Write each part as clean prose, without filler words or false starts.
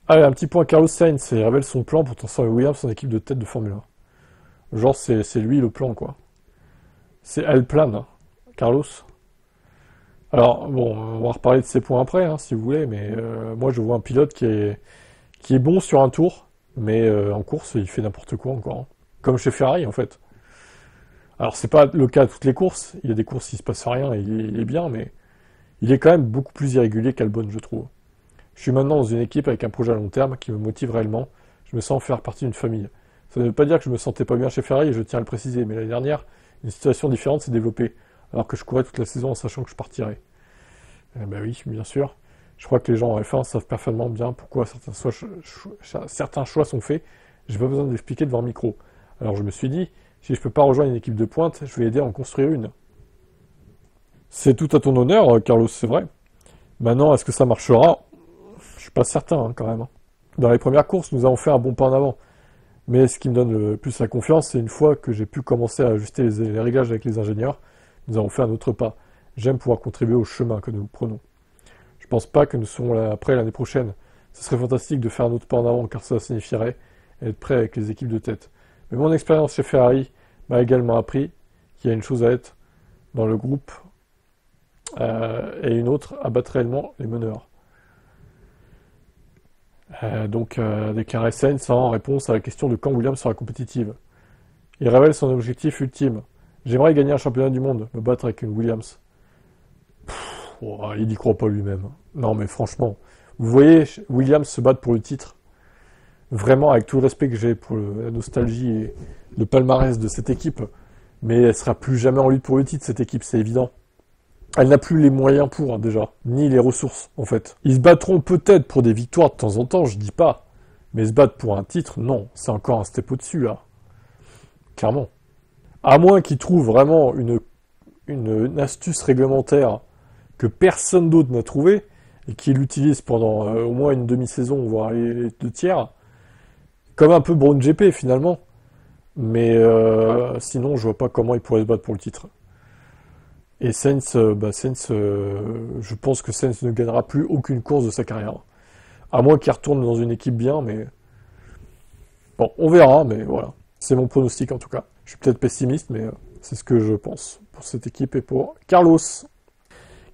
Allez, un petit point à Carlos Sainz, il révèle son plan pour transformer Williams en équipe de tête de Formule 1. Genre, c'est lui le plan, quoi. C'est elle plane, hein, Carlos. Alors, bon, on va reparler de ces points après, hein, si vous voulez, mais moi, je vois un pilote qui est bon sur un tour, mais en course, il fait n'importe quoi encore, hein. Comme chez Ferrari, en fait. Alors, c'est pas le cas à toutes les courses. Il y a des courses, il se passe rien, et il est bien, mais il est quand même beaucoup plus irrégulier qu'Albon, je trouve. Je suis maintenant dans une équipe avec un projet à long terme qui me motive réellement. Je me sens faire partie d'une famille. Ça ne veut pas dire que je me sentais pas bien chez Ferrari, et je tiens à le préciser, mais l'année dernière, une situation différente s'est développée, alors que je courais toute la saison en sachant que je partirais. Eh ben oui, bien sûr. Je crois que les gens en F1 savent parfaitement bien pourquoi certains choix sont faits. J'ai pas besoin d'expliquer devant un micro. Alors je me suis dit, si je peux pas rejoindre une équipe de pointe, je vais aider à en construire une. C'est tout à ton honneur, Carlos, c'est vrai. Maintenant, est-ce que ça marchera? Je suis pas certain, hein, quand même, hein. Dans les premières courses, nous avons fait un bon pas en avant. Mais ce qui me donne le plus la confiance, c'est une fois que j'ai pu commencer à ajuster les réglages avec les ingénieurs, nous avons fait un autre pas. J'aime pouvoir contribuer au chemin que nous prenons. Je pense pas que nous serons là après l'année prochaine. Ce serait fantastique de faire un autre pas en avant, car ça signifierait être prêt avec les équipes de tête. Mais mon expérience chez Ferrari m'a également appris qu'il y a une chose à être dans le groupe et une autre à battre réellement les meneurs. Déclarait Sainz en réponse à la question de quand Williams sera compétitive. Il révèle son objectif ultime. J'aimerais gagner un championnat du monde, me battre avec une Williams. Oh, il n'y croit pas lui-même. Non mais franchement, vous voyez Williams se battre pour le titre. Vraiment, avec tout le respect que j'ai pour la nostalgie et le palmarès de cette équipe, mais elle sera plus jamais en lutte pour le titre, cette équipe, c'est évident. Elle n'a plus les moyens pour, hein, déjà, ni les ressources, en fait. Ils se battront peut-être pour des victoires de temps en temps, je dis pas. Mais se battre pour un titre, non, c'est encore un step au-dessus, là. Clairement. À moins qu'ils trouvent vraiment une astuce réglementaire que personne d'autre n'a trouvée, et qu'ils l'utilisent pendant au moins une demi-saison, voire les deux tiers, comme un peu Brown GP, finalement. Mais sinon, je vois pas comment ils pourraient se battre pour le titre. Et je pense que Sainz ne gagnera plus aucune course de sa carrière. À moins qu'il retourne dans une équipe bien, mais bon, on verra, mais voilà. C'est mon pronostic en tout cas. Je suis peut-être pessimiste, mais c'est ce que je pense pour cette équipe et pour Carlos.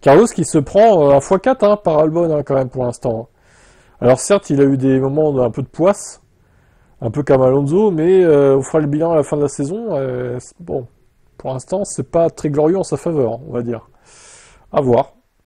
Carlos qui se prend un x4 hein, par Albon hein, quand même pour l'instant, hein. Alors certes, il a eu des moments d'un peu de poisse, un peu comme Alonso, mais on fera le bilan à la fin de la saison. Bon, pour l'instant, c'est pas très glorieux en sa faveur, on va dire. À voir.